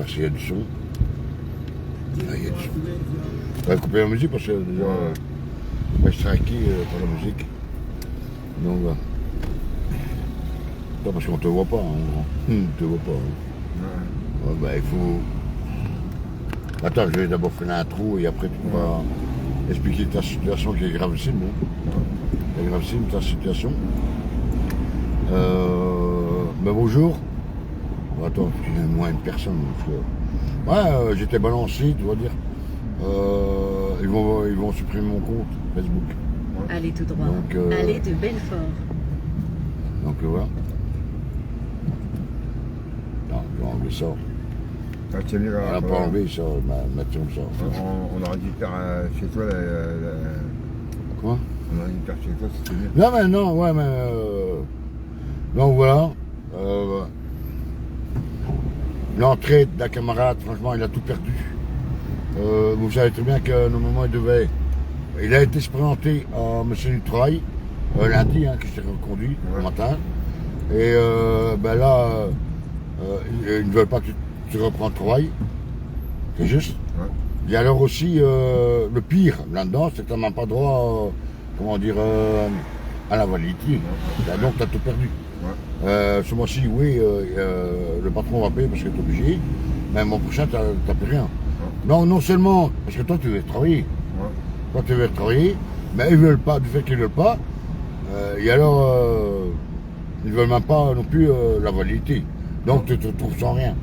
voir s'il y a du son. Là, il y a du son. On va couper la musique parce que déjà, on va striker pour la musique. Donc voilà. Non, parce qu'on te voit pas, hein. On te voit pas. Hein. Ouais, bah, il faut. Attends, je vais d'abord faire l'intro et après tu pourras expliquer ta situation qui est gravissime. Hein. Qui est gravissime, ta situation. Ben bonjour. Bon, attends, il y a moins une personne. Ouais, j'étais balancé, tu vas dire. Ils vont supprimer mon compte Facebook. Allez tout droit. Donc, allez de Belfort. Donc voilà. Non, je vais enlever ça. On n'a pas enlevé ça, mettre comme ça. On aurait dû faire chez toi Quoi? On aurait dû faire chez toi, c'était bien. Non, mais non, ouais, mais. Donc voilà. L'entrée d'un camarade, franchement, il a tout perdu. Vous savez très bien que normalement il a été se présenter à Monsieur du Travail lundi, hein, que je t'ai reconduit le matin. Et ben là, ils ne veulent pas que tu reprennes le travail. C'est juste. Et alors aussi, le pire là-dedans, c'est que tu n'as même pas droit, comment dire, à la validité. Donc tu as tout perdu. Ce mois-ci, oui, le patron va payer parce que tu es obligé, mais mon prochain, tu n'as plus rien. Non seulement parce que toi, tu veux travailler. Toi, tu veux travailler, mais ils ne veulent pas, du fait qu'ils ne veulent pas, et alors, ils ne veulent même pas non plus la validité. Donc, tu te retrouves sans rien.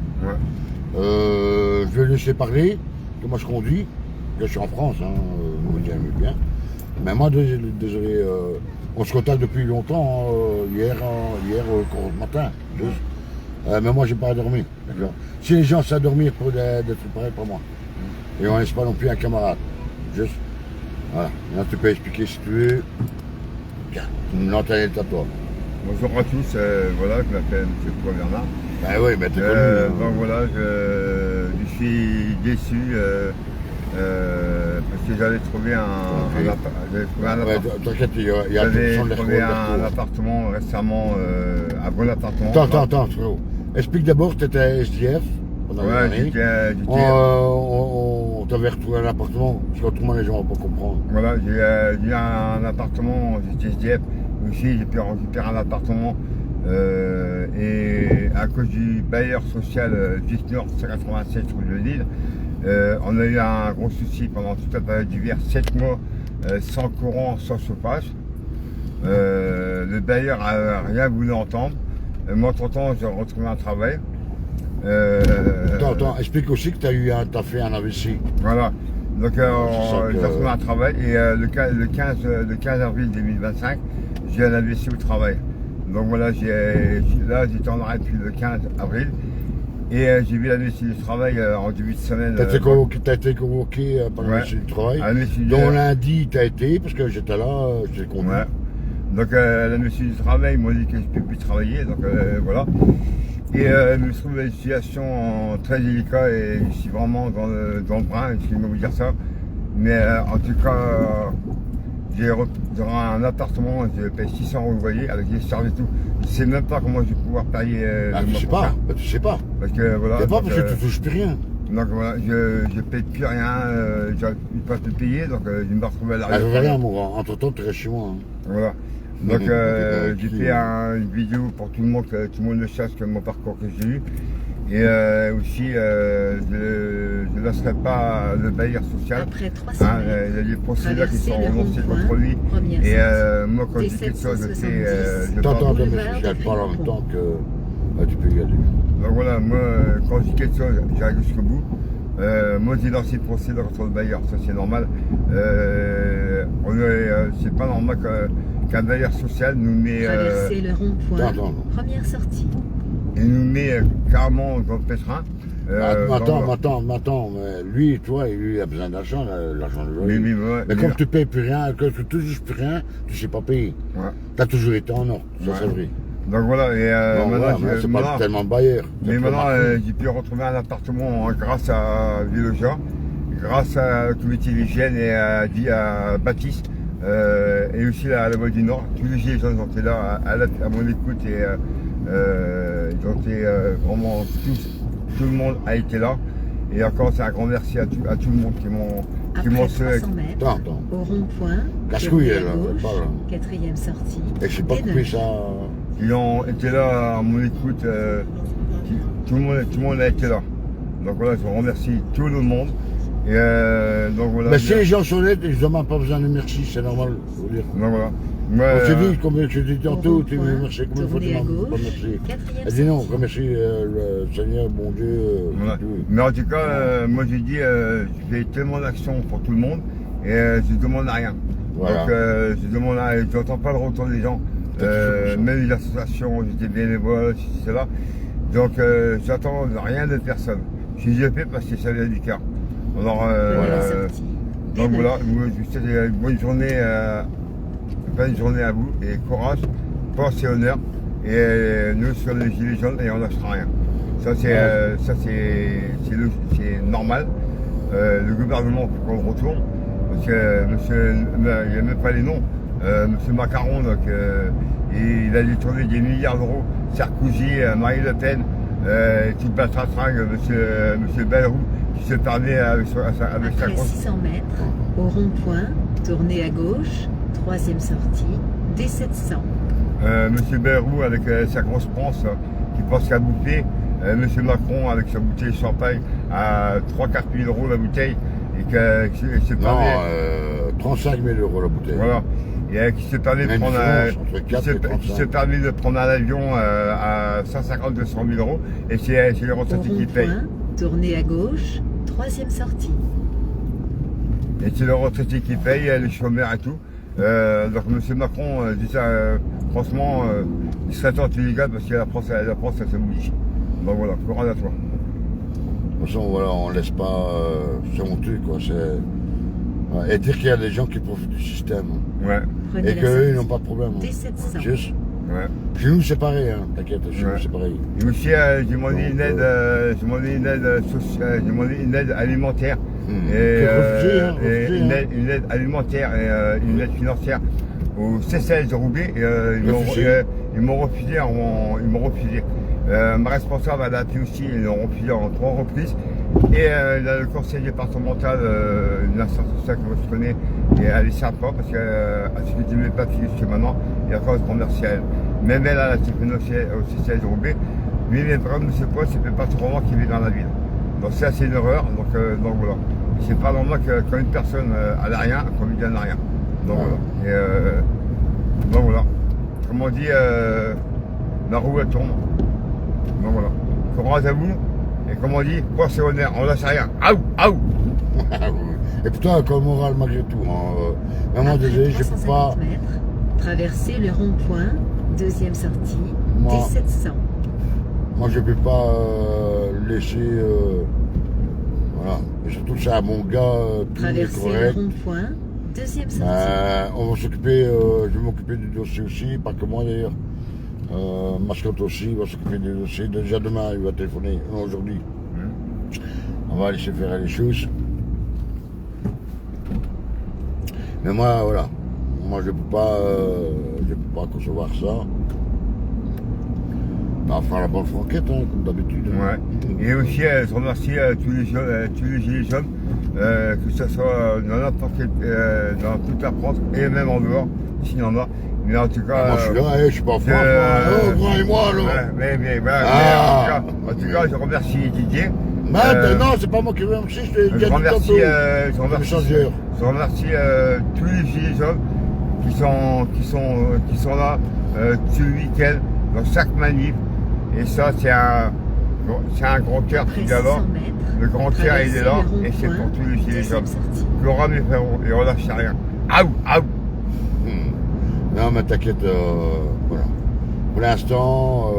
Je vais laisser parler, que moi je conduis, que je suis en France, hein, vous me direz bien. Mais moi, désolé, on se contacte depuis longtemps, hier au matin, juste. Mais moi, j'ai pas dormi. Si les gens savent dormir pour d'être pareil pour moi. Et on ne laisse pas non plus un camarade. Juste. Voilà. Maintenant, tu peux expliquer si tu veux. Tiens, l'antenne est à toi. Bonjour à tous, voilà, je m'appelle M. Paul Bernard. Ben oui, mais t'es connu. Donc voilà, je suis déçu parce que j'allais trouver T'inquiète, il y a j'avais tout le trouvé un appartement récemment, un bon appartement. Attends, frérot. Explique d'abord, tu étais SDF. Ouais, j'étais. On t'avait retrouvé un appartement, parce qu'autrement les gens vont pas comprendre. Voilà, j'ai eu un appartement, j'étais SDF. Aussi, j'ai pu récupérer un appartement. Et à cause du bailleur social Juste Nord 187 rue de Lille, on a eu un gros souci pendant toute la période d'hiver, 7 mois sans courant, sans chauffage. Le bailleur n'a rien voulu entendre. Moi, entre-temps, j'ai retrouvé un travail. Attends, explique aussi que tu as fait un AVC. Voilà. Donc, j'ai retrouvé un travail et le 15 avril 2025, j'ai un AVC au travail. Donc voilà, j'étais en arrêt depuis le 15 avril et j'ai vu l'AVC du travail en début de semaine. Tu as été convoqué par l'AVC du travail. Donc lundi, tu as été, parce que j'étais là, j'ai conduit. Ouais. Donc l'AVC du travail, ils m'ont dit que je ne peux plus travailler, donc voilà. Et je me trouve dans une situation très délicate et je suis vraiment dans le brin, je vais vous dire ça. Mais en tout cas, j'aurai un appartement, je paye 600 € le loyer avec les charges et tout. Je ne sais même pas comment je vais pouvoir payer tu sais pas. Parce que voilà. Tu sais pas parce que tu touches plus rien. Donc voilà, je ne paye plus rien, j'arrive pas à te payer, donc je me retrouve à l'arrière. Je veux rien, mon grand. Entre temps, tu restes chez moi. Hein. Voilà. Donc j'ai fait une vidéo pour tout le monde, que tout le monde le sache que mon parcours que j'ai eu. Et aussi, je ne laisserai pas le bailleur social. Après 3 semaines, il y a des procès là qui sont renoncés contre lui. Et moi, quand je dis quelque chose, je fais. Attends, mais je ne parle en même temps que tu peux y aller. Donc voilà, moi, quand je dis quelque chose, j'arrive jusqu'au bout. Moi, j'ai lancé le procès contre le bailleur, ça c'est normal. C'est pas normal qu'un bailleur social nous met. Traversez le rond-point, première sortie. Il nous met carrément dans le pétrin. Attends, mais lui, toi, lui, il a besoin d'argent, l'argent de loyer. Mais comme tu ne payes plus rien, que tu ne touches plus rien, tu ne sais pas payer. Ouais. Tu as toujours été en ordre, ça c'est vrai. Donc voilà, et maintenant, c'est pas tellement bailleur. Mais maintenant, j'ai pu retrouver un appartement grâce à Villoja, grâce à la comité d'hygiène et à Baptiste, et aussi à la Voie du Nord. Tous les gens ont été là à mon écoute et ils ont été vraiment tous tout le monde a été là. Et encore, c'est un grand merci à tout le monde qui m'ont Après sauvé. 300 mètres, Attends. au rond-point, Casse-couille, elle, à gauche, pas là. quatrième sortie. Et je sais pas des coupé Neiges. ça. Ils ont été là à mon écoute. Tout le monde a été là. Donc voilà, je remercie tout le monde. Et donc voilà. Mais si les gens sont honnêtes, ils n'ont même pas besoin de merci, c'est normal. Faut dire. Donc voilà. Moi, On s'est dit, comme je t'ai dit tantôt, tu me remercies, combien de fois tu tournez à m'as gauche, remercié. quatrième Elle dit non, sortie. remercie le Seigneur, bon Dieu. voilà. tout. Mais en tout cas, moi j'ai dit, je fais tellement d'actions pour tout le monde et je demande à rien. Voilà. Donc je demande à rien, j'entends pas le retour des gens. Même les associations, j'étais bénévole, c'est là. Donc j'attends rien de personne. Si je fais parce que ça vient du cœur. Alors Première sortie. des donc Neiges. voilà, moi, je vous souhaite une bonne journée à vous et courage, force et honneur. Et nous sur les gilets jaunes et on lâchera rien. Ça c'est normal. Le gouvernement faut qu'on retourne parce que monsieur, il n'y a même pas les noms. Monsieur Macron, donc, il a détourné des milliards d'euros. Sarkozy, Marine Le Pen, toute Batratrague, monsieur Bayrou, qui se permet avec sa Après 600 mètres, au rond-point, tournez à gauche, troisième sortie, D700. monsieur Bayrou avec sa grosse panse qui pense qu'à bouffer. Monsieur Macron avec sa bouteille de champagne à 3-4 000 euros la bouteille et qui se Non, permet. 35 000 euros la bouteille. Voilà. Et qui se permet de Même prendre différence entre 4 et 35. qui se permet de prendre un avion à 150-200 000 euros et c'est les Au retraités qui payent. rond-point, tournez à gauche, troisième sortie. Et c'est les retraités qui payent, les chômeurs et tout. Donc M. Macron dit ça, franchement, il serait temps de les gars parce que la France ça se bouge. Donc voilà, courage à toi. De toute façon, voilà, on laisse pas. C'est honteux, quoi. Ouais, et dire qu'il y a des gens qui profitent du système. Ouais, Prenez Et la qu'eux, sortie ils n'ont pas de problème. D700. Juste. ouais. Chez nous, c'est pareil, hein. T'inquiète, chez nous, Ouais. c'est pareil. Et aussi, j'ai demandé Donc, une aide, j'ai demandé une aide alimentaire. Qui Et, est refusée, hein, et refusée, une, hein. une aide alimentaire et une aide financière au CCS de Roubaix. Et, Refusé. ils m'ont refusé. Ils m'ont refusé. Ma responsable a appelé aussi, ils l'ont refusé en 3 reprises. Et le conseil départemental, une association que je connais, et elle est sympa parce qu'elle a suivi mes papiers jusqu'à maintenant, et encore je remercie elle. Même elle a été financée au CCS de Roubaix. Lui, il est vraiment M. Paul, ça fait pas 3 mois qu'il vit dans la ville. Donc ça, c'est une erreur. Donc voilà. C'est pas normal que quand une personne elle a rien, qu'on lui donne rien. Donc voilà. Et donc voilà. Comme on dit, la roue elle tourne. Donc voilà. Courage à vous. Et comme on dit, force et honneur, on lâche rien. Aou. Et putain, comme moral malgré tout. Hein. Maman, Après désolé, je peux 350 pas. mètres, traversez le rond-point, deuxième sortie, Moi. D700. Moi, je peux pas laisser. Voilà. Et surtout, c'est un bon gars, tout est Traversez le correct. rond-point, deuxième sortie. On va s'occuper, je vais m'occuper du dossier aussi, pas que moi d'ailleurs. Mascotte aussi va s'occuper du dossier. Déjà demain, il va téléphoner, non, aujourd'hui. On va laisser faire les choses. Mais moi, voilà. Moi, je peux pas concevoir ça. Mais on fera la bonne franquette, hein, comme d'habitude. Ouais. Et aussi, je remercie tous les gilets jaunes, que ce soit dans n'importe quel, dans toute la France et même en dehors, s'il y en a. Mais en tout cas. Moi, je suis là, je suis pas en France. Oh, grand et moi, là. Mais en tout cas, je remercie Didier. Non, c'est pas moi qui remercie, je te Je dis remercie, messagère. je remercie tous les gilets jaunes qui sont là tout le week-end, dans chaque manif. Et ça, c'est un grand cœur Après qui est là. 600 mètres, Le grand cœur, il est là. traversez le Et c'est pour rond-point, tous les gilets deuxième jaunes. sortie. Gloire mes frérots, et on lâche rien. Aou. Non, mais t'inquiète, voilà. Pour l'instant,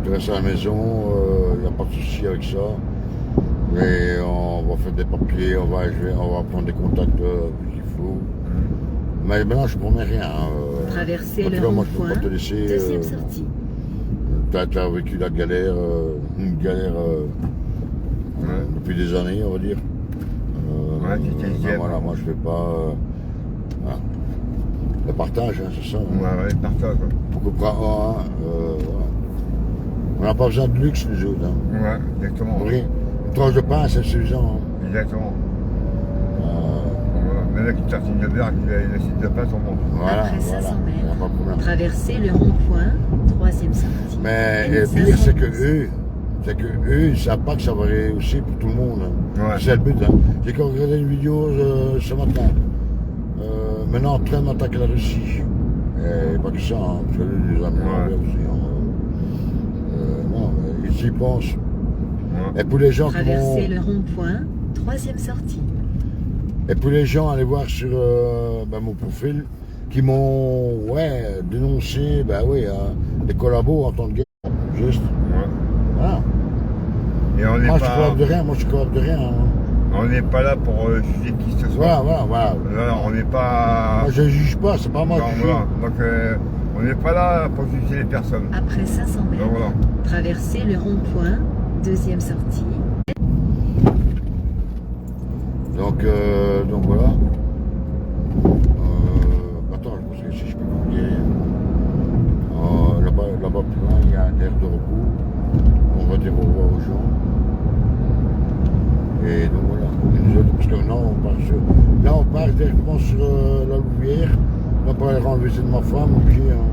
tu restes à la maison, il n'y a pas de souci avec ça. Mais on va faire des papiers, on va prendre des contacts qu'il faut. Mais maintenant, je ne promets rien. Traversez en tout le cas, moi, je ne peux rond-point, pas te laisser. deuxième sortie. Tu as vécu la galère, une galère depuis des années, on va dire. Voilà, moi, je ne fais pas. Voilà. Le partage, hein, c'est ça. Hein. Ouais, partage. Beaucoup de voilà. n'a pas besoin de luxe, nous autres. Hein. Ouais, exactement. Oui. Une tranche de pain, c'est suffisant. Hein. Exactement. Voilà. Mais là, qui tartine de beurre, les sites de pain sont bons. Voilà, Après 500 voilà. mètres, Il n'y a pas de problème. traversez le rond-point, troisième sortie. Mais Et le 500 pire, c'est que mètres. eux, ils ne savent pas que ça va aller aussi pour tout le monde. Hein. Ouais. C'est le but. Hein. J'ai encore regardé une vidéo ce matin. Maintenant, en train d'attaquer la Russie. Et pas que ça, hein, parce que les amis Ouais. aussi. Hein. Non, mais ils y pensent. Ouais. Et pour les gens qui Traversez vont... le rond-point, troisième sortie. Et pour les gens, allez voir sur mon profil, qui m'ont dénoncé, des collabos en temps de guerre. Juste. Ouais. Voilà. Et on n'est Moi, je pas, collab de rien, moi, je collab de rien. Hein. on n'est pas là pour juger qui que ce soit. Voilà. Non, on n'est pas. Moi, je ne juge pas, c'est pas moi Non, qui juge. voilà. Donc, on n'est pas là pour juger les personnes. Après 500 mètres, Donc, voilà. traversez le rond-point, deuxième sortie. Donc voilà. Attends, je pense que si je peux vous dire. Là-bas plus loin, il y a un aire de repos. On va dire au revoir aux gens. Et donc voilà. Et nous autres, parce que là on part directement sur la Louvière. On va pas aller rendre visite de ma femme, obligé. Hein.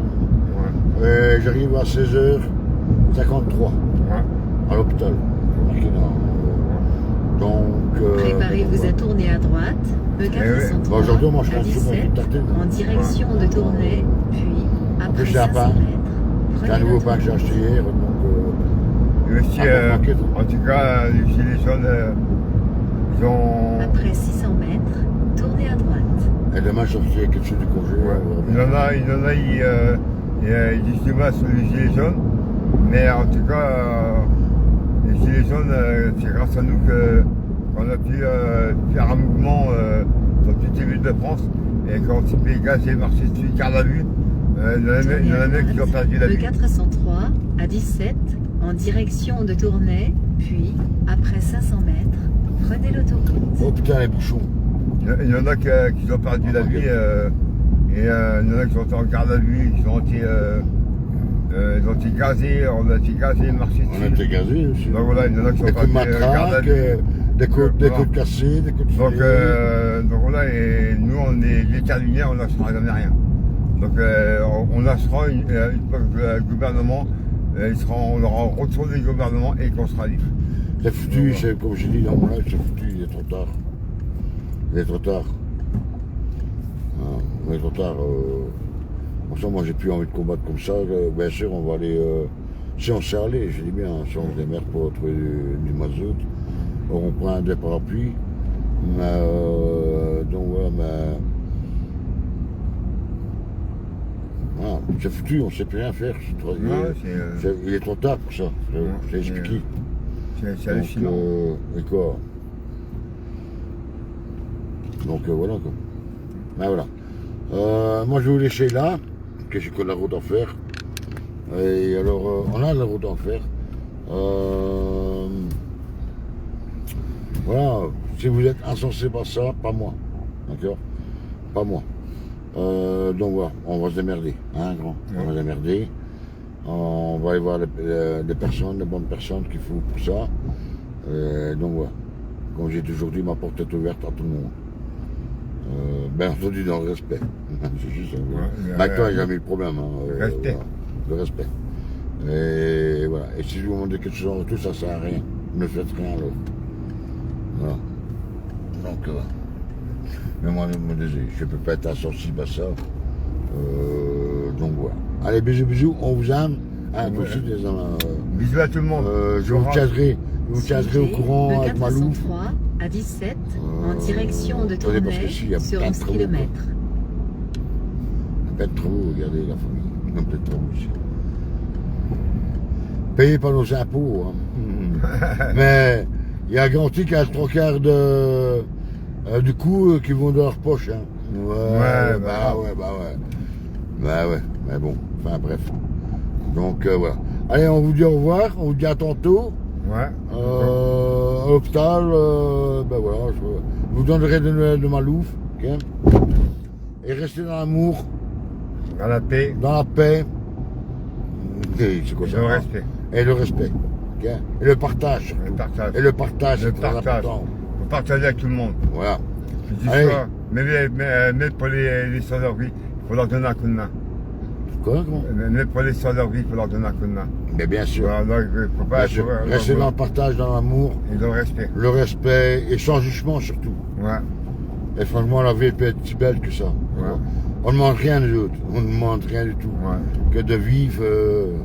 Ouais. Et j'arrive à 16h53 Ouais. à l'hôpital. Remarquez là. Donc. Préparez-vous à tourner à droite, oui. E403 Bon, aujourd'hui, moi, je suis à un petit peu 17 tâté, en direction de Tournai, puis après plus, j'ai un 500 pain. mètres, C'est un prenez nouveau pain que j'ai l'autoroute. acheté hier, donc. Et aussi, en tout cas, les gilets jaunes, ils ont. Après 600 mètres, tournez à droite. Et demain, je sortirai quelque chose du congé. Ouais. Il y en a, ils disent du mal sur les gilets jaunes, mais en tout cas, les gilets jaunes, c'est grâce à nous qu'on a pu faire un mouvement dans toutes les villes de France. Et quand on s'est fait gazer, marcher dessus, garde à vue, il y en a même qui ont perdu la vie. E403 à 17 en direction de Tournai, puis après 500 mètres, prenez l'autoroute. Oh putain, les bouchons. Il y en a qui ont perdu la vie, et il y en a qui ont été en garde à vue, ils ont été gazés, on a été gazés, marché On a dessus. été gazés aussi. Donc voilà, il y en a qui sont Des coups de partis garde à matraque, vue. des coups Voilà. de cassés, des coups de Donc, filet. donc voilà, et nous on est déterminés, on lâchera jamais rien. Donc on lâchera une fois que le gouvernement, on aura retourné le gouvernement et qu'on sera libre. C'est foutu, c'est comme j'ai dit dans mon live, c'est foutu, il est trop tard. Il est trop tard. Il est trop tard. Pour ça, moi, j'ai plus envie de combattre comme ça. Bien sûr, on va aller. Si on sait aller, je dis bien, si on se démerde pour trouver du mazout, on prend des parapluies. Mais. Donc voilà, mais. Voilà, c'est foutu, on ne sait plus rien faire. Il est trop tard pour ça. J'ai expliqué. C'est hallucinant. Et quoi. Donc voilà quoi. Ben voilà. Moi je vais vous laisser là, que j'ai que la route à faire. Et alors on a la route à faire. Voilà, si vous êtes insensé par ça, pas moi. D'accord? Pas moi. Donc voilà, on va se démerder, hein grand. On va se démerder. On va aller voir des personnes, des bonnes personnes qu'il faut pour ça. Donc voilà. Comme j'ai toujours dit, ma porte est ouverte à tout le monde. Bien entendu dans le respect. C'est juste ça. Maintenant, il n'y a jamais eu de problème. Respect. Voilà, le respect. Et voilà. Et si je vous demande quelque chose en retour, ça ne sert à rien. Ne faites rien alors. Voilà. Donc, mais moi, je me disais, je ne peux pas être insensible à ça. Donc voilà. Allez, bisous, on vous aime. Hein, vous aussi, les amis. Bisous à tout le monde. Je vous tiendrai au courant avec Malou. E403 à 17 en direction de attendez, parce que Tournai si, il y a sur plein de 11 travaux, km. Il y a plein de travaux, regardez la famille. Il y a plein de travaux ici. Payés par nos impôts. Hein. Mais il y a garanti qu'il y a 3/4 du coût qui vont dans leur poche. Hein. Ouais. Mais bon, enfin bref. Donc voilà. Allez, on vous dit au revoir, on vous dit à tantôt. Ouais. À l'hôpital, ben voilà, je vous donnerai des nouvelles de Malouf. Okay, et restez dans l'amour, Dans la paix. dans la paix. Et c'est quoi ça, Le hein? respect. Et le respect. Ok. Et le partage surtout. Le partage. Et le partage, Le c'est très partage. important. Faut partager avec tout le monde. Voilà. Je dis Allez. ça, mais pour les sans-abri, il faut leur donner un coup de main. Quoi, comment? Même pour les sans-abri, il faut leur donner un coup de main. Mais bien sûr. Voilà, donc, faut pas Bien sûr. Rester dans le partage, dans l'amour, Et dans le respect. le respect et sans jugement surtout. Ouais. Et franchement, la vie peut être si belle que ça. Ouais. On ne demande rien des autres. On ne demande rien du tout. Ouais. Que de vivre,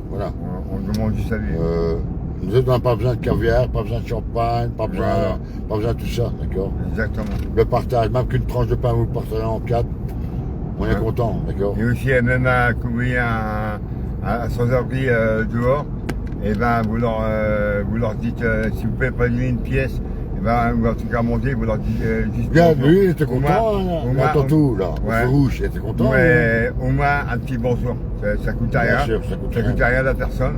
voilà. On demande juste à vivre. Nous autres, on n'a pas besoin de caviar, pas besoin de champagne, pas besoin, Voilà. pas besoin de tout ça, d'accord? Exactement. Le partage, même qu'une tranche de pain, vous le partagez en 4, on est Ouais. content, d'accord? Et aussi, même à couvrir un sans-abri dehors, et ben vous leur dites, si vous pouvez pas donner une pièce, et ben, ou en tout cas manger, vous leur dites juste. Regarde, bonjour. lui, il était Au moins- content, au là, moins- tantôt, là, au Ouais. feu rouge, il était content. Ouais, au moins un petit bonjour. Ça coûte Bien rien. sûr, ça coûte Ça rien. coûte rien à la personne.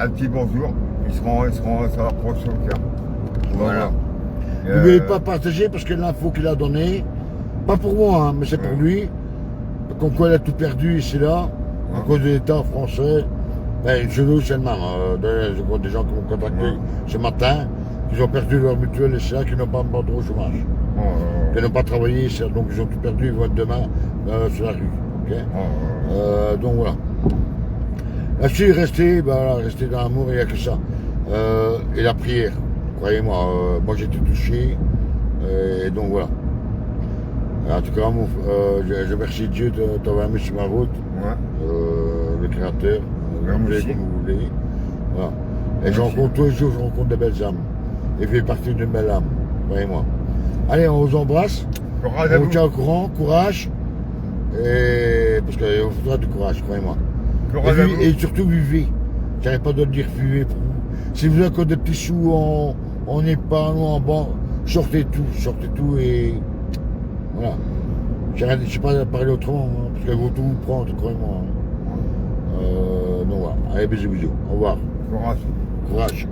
Un petit bonjour, ça leur prend sur le cœur. Voilà. Euh, N'oubliez pas de partager parce que l'info qu'il a donnée, pas pour moi, hein, mais c'est pour lui, comme quoi il a tout perdu ici là, à Ouais. cause de l'État français. Ben, chez nous, c'est le même. Je vois des gens qui m'ont contacté Ouais. ce matin, qui ont perdu leur mutuelle et c'est là, qui n'ont pas droit au chômage, qui n'ont pas travaillé, donc ils ont tout perdu, ils vont être demain sur la rue. Ok. Donc voilà. Là-dessus, rester dans l'amour, il n'y a que ça. Et la prière, croyez-moi, moi j'ai été touché, et donc voilà. En tout cas, je remercie Dieu d'avoir mis sur ma route, le Créateur, Merci. vous comme vous voulez. Voilà. Et je rencontre tous les jours, je rencontre des belles âmes. Et je fais partie d'une belle âme, croyez-moi. Allez, on vous embrasse, Courage à on vous vous. tient au courant, courage, et parce qu'il vous faudra du courage, croyez-moi. Courage à vous. Et surtout vivez. J'arrête pas de le dire, vivez pour vous. Si vous avez encore des petits sous en épargne ou en banque, sortez tout et voilà. Je ne sais pas parler autrement, hein, parce qu'elles vont tout vous prendre, croyez-moi. Donc voilà. Allez, bisous. Au revoir. Courage. Courage.